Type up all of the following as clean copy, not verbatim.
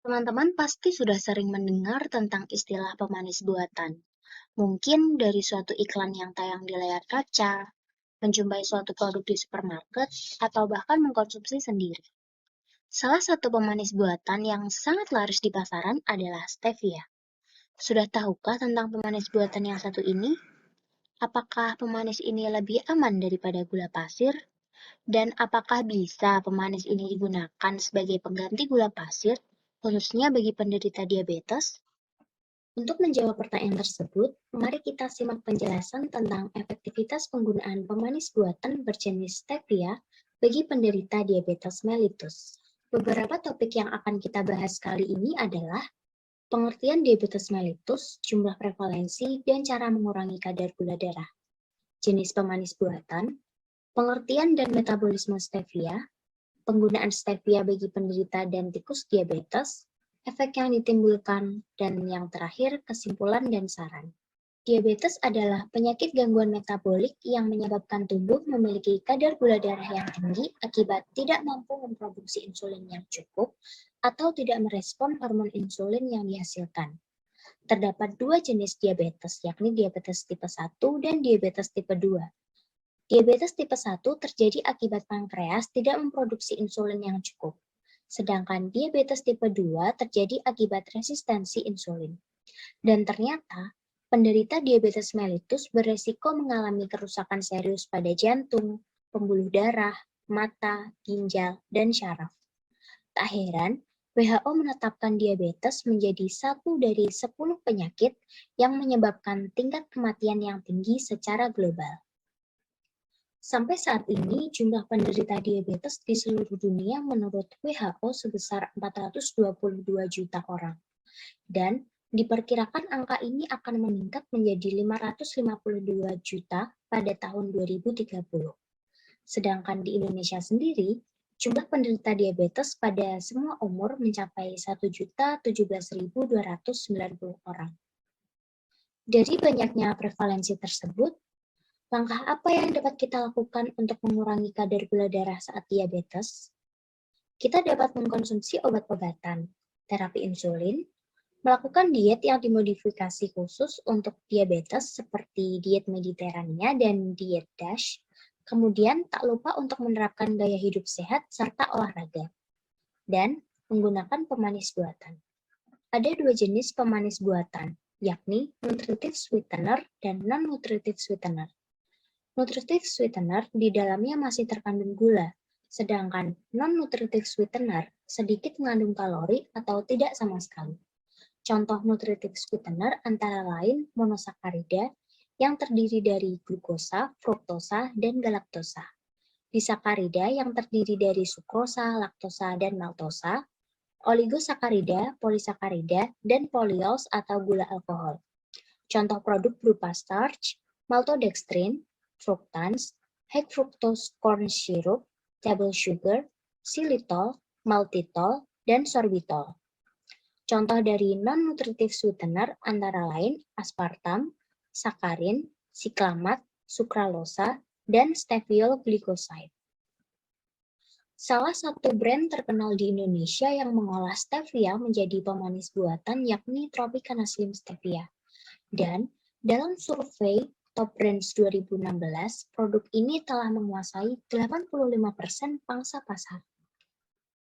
Teman-teman pasti sudah sering mendengar tentang istilah pemanis buatan. Mungkin dari suatu iklan yang tayang di layar kaca, menjumpai suatu produk di supermarket, atau bahkan mengkonsumsi sendiri. Salah satu pemanis buatan yang sangat laris di pasaran adalah stevia. Sudah tahukah tentang pemanis buatan yang satu ini? Apakah pemanis ini lebih aman daripada gula pasir? Dan apakah bisa pemanis ini digunakan sebagai pengganti gula pasir, khususnya bagi penderita diabetes? Untuk menjawab pertanyaan tersebut, mari kita simak penjelasan tentang efektivitas penggunaan pemanis buatan berjenis stevia bagi penderita diabetes mellitus. Beberapa topik yang akan kita bahas kali ini adalah pengertian diabetes mellitus, jumlah prevalensi, dan cara mengurangi kadar gula darah. Jenis pemanis buatan, pengertian dan metabolisme stevia, penggunaan stevia bagi penderita dan tikus diabetes, efek yang ditimbulkan, dan yang terakhir kesimpulan dan saran. Diabetes adalah penyakit gangguan metabolik yang menyebabkan tubuh memiliki kadar gula darah yang tinggi akibat tidak mampu memproduksi insulin yang cukup atau tidak merespon hormon insulin yang dihasilkan. Terdapat dua jenis diabetes, yakni diabetes tipe 1 dan diabetes tipe 2. Diabetes tipe 1 terjadi akibat pankreas tidak memproduksi insulin yang cukup, sedangkan diabetes tipe 2 terjadi akibat resistensi insulin. Dan ternyata, penderita diabetes mellitus beresiko mengalami kerusakan serius pada jantung, pembuluh darah, mata, ginjal, dan syaraf. Tak heran, WHO menetapkan diabetes menjadi satu dari 10 penyakit yang menyebabkan tingkat kematian yang tinggi secara global. Sampai saat ini, jumlah penderita diabetes di seluruh dunia menurut WHO sebesar 422 juta orang. Dan diperkirakan angka ini akan meningkat menjadi 552 juta pada tahun 2030. Sedangkan di Indonesia sendiri, jumlah penderita diabetes pada semua umur mencapai 1.017.290 orang. Dari banyaknya prevalensi tersebut, langkah apa yang dapat kita lakukan untuk mengurangi kadar gula darah saat diabetes? Kita dapat mengkonsumsi obat-obatan, terapi insulin, melakukan diet yang dimodifikasi khusus untuk diabetes seperti diet Mediterania dan diet DASH, kemudian tak lupa untuk menerapkan gaya hidup sehat serta olahraga, dan menggunakan pemanis buatan. Ada dua jenis pemanis buatan, yakni nutritive sweetener dan non-nutritive sweetener. Nutritive sweetener di dalamnya masih terkandung gula, sedangkan non-nutritive sweetener sedikit mengandung kalori atau tidak sama sekali. Contoh nutritive sweetener antara lain monosakarida yang terdiri dari glukosa, fruktosa, dan galaktosa. Disakarida yang terdiri dari sukrosa, laktosa, dan maltosa. Oligosakarida, polisakarida, dan polyols atau gula alkohol. Contoh produk berupa starch, maltodextrin, fructans, high fructose corn syrup, table sugar, xylitol, maltitol, dan sorbitol. Contoh dari non-nutritive sweetener antara lain aspartam, sakarin, siklamat, sukralosa, dan stevia glycoside. Salah satu brand terkenal di Indonesia yang mengolah stevia menjadi pemanis buatan yakni Tropicana Slim Stevia. Dan dalam survei Top Brands 2016, produk ini telah menguasai 85% pangsa pasar.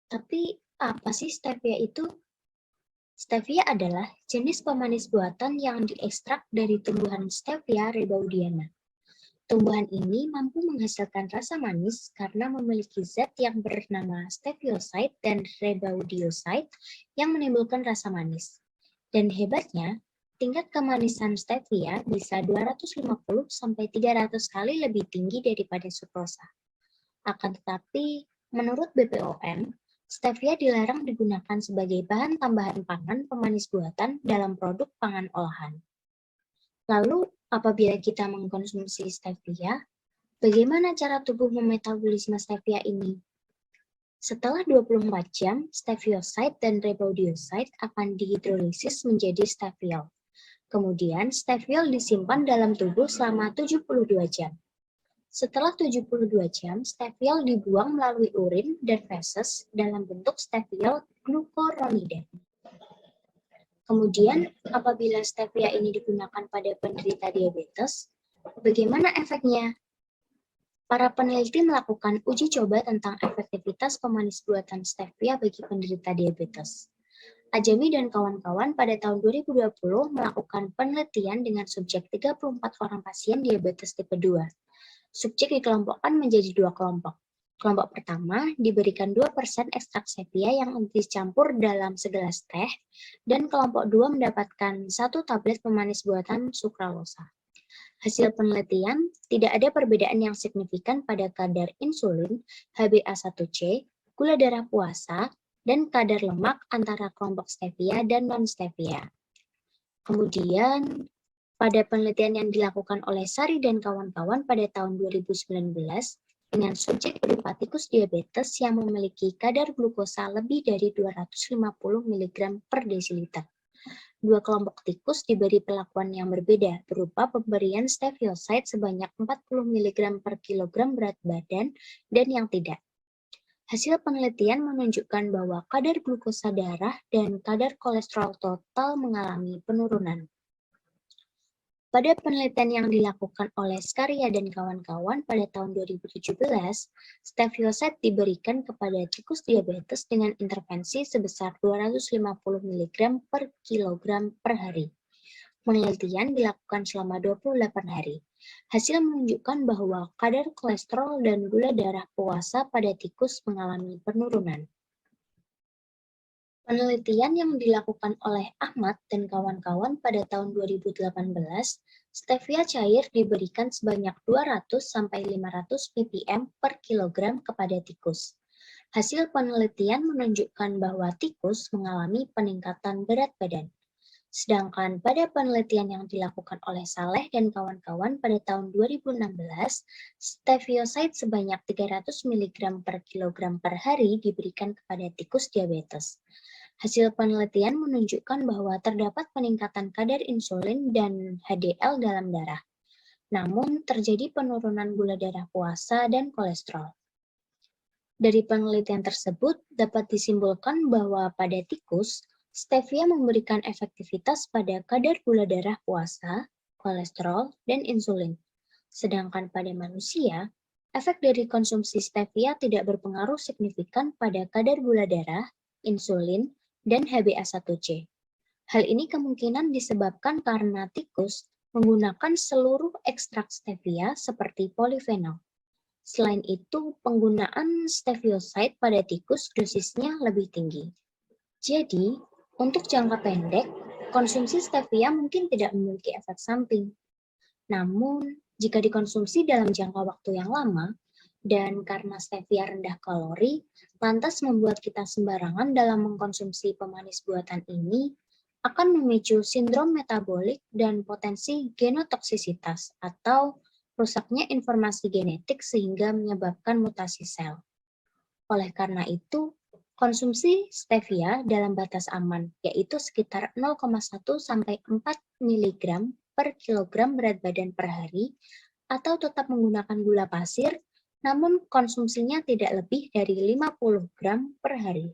Tapi apa sih stevia itu? Stevia adalah jenis pemanis buatan yang diekstrak dari tumbuhan Stevia rebaudiana. Tumbuhan ini mampu menghasilkan rasa manis karena memiliki zat yang bernama stevioside dan rebaudioside yang menimbulkan rasa manis. Dan hebatnya, tingkat kemanisan stevia bisa 250-300 kali lebih tinggi daripada sukrosa. Akan tetapi, menurut BPOM, stevia dilarang digunakan sebagai bahan tambahan pangan pemanis buatan dalam produk pangan olahan. Lalu, apabila kita mengkonsumsi stevia, bagaimana cara tubuh memetabolisme stevia ini? Setelah 24 jam, stevioside dan rebaudioside akan dihidrolisis menjadi steviol. Kemudian, steviol disimpan dalam tubuh selama 72 jam. Setelah 72 jam, steviol dibuang melalui urin dan feses dalam bentuk steviol glucuronide. Kemudian, apabila stevia ini digunakan pada penderita diabetes, bagaimana efeknya? Para peneliti melakukan uji coba tentang efektivitas pemanis buatan stevia bagi penderita diabetes. Ajami dan kawan-kawan pada tahun 2020 melakukan penelitian dengan subjek 34 orang pasien diabetes tipe 2. Subjek dikelompokkan menjadi dua kelompok. Kelompok pertama diberikan 2% ekstrak stevia yang dicampur dalam segelas teh, dan kelompok 2 mendapatkan 1 tablet pemanis buatan sukralosa. Hasil penelitian, tidak ada perbedaan yang signifikan pada kadar insulin, HbA1c, gula darah puasa, dan kadar lemak antara kelompok stevia dan non-stevia. Kemudian, pada penelitian yang dilakukan oleh Sari dan kawan-kawan pada tahun 2019, dengan subjek berupa tikus diabetes yang memiliki kadar glukosa lebih dari 250 mg per desiliter. Dua kelompok tikus diberi perlakuan yang berbeda, berupa pemberian stevioside sebanyak 40 mg per kilogram berat badan dan yang tidak. Hasil penelitian menunjukkan bahwa kadar glukosa darah dan kadar kolesterol total mengalami penurunan. Pada penelitian yang dilakukan oleh Skaria dan kawan-kawan pada tahun 2017, stevioside diberikan kepada tikus diabetes dengan intervensi sebesar 250 mg per kilogram per hari. Penelitian dilakukan selama 28 hari. Hasil menunjukkan bahwa kadar kolesterol dan gula darah puasa pada tikus mengalami penurunan. Penelitian yang dilakukan oleh Ahmad dan kawan-kawan pada tahun 2018, stevia cair diberikan sebanyak 200-500 ppm per kilogram kepada tikus. Hasil penelitian menunjukkan bahwa tikus mengalami peningkatan berat badan. Sedangkan pada penelitian yang dilakukan oleh Saleh dan kawan-kawan pada tahun 2016, stevioside sebanyak 300 mg per kilogram per hari diberikan kepada tikus diabetes. Hasil penelitian menunjukkan bahwa terdapat peningkatan kadar insulin dan HDL dalam darah. Namun, terjadi penurunan gula darah puasa dan kolesterol. Dari penelitian tersebut, dapat disimpulkan bahwa pada tikus, stevia memberikan efektivitas pada kadar gula darah puasa, kolesterol, dan insulin. Sedangkan pada manusia, efek dari konsumsi stevia tidak berpengaruh signifikan pada kadar gula darah, insulin, dan HbA1c. Hal ini kemungkinan disebabkan karena tikus menggunakan seluruh ekstrak stevia seperti polifenol. Selain itu, penggunaan stevioside pada tikus dosisnya lebih tinggi. Jadi, untuk jangka pendek, konsumsi stevia mungkin tidak memiliki efek samping. Namun, jika dikonsumsi dalam jangka waktu yang lama, dan karena stevia rendah kalori, lantas membuat kita sembarangan dalam mengkonsumsi pemanis buatan ini, akan memicu sindrom metabolik dan potensi genotoksisitas atau rusaknya informasi genetik sehingga menyebabkan mutasi sel. Oleh karena itu, konsumsi stevia dalam batas aman, yaitu sekitar 0,1-4 mg per kilogram berat badan per hari, atau tetap menggunakan gula pasir, namun konsumsinya tidak lebih dari 50 gram per hari.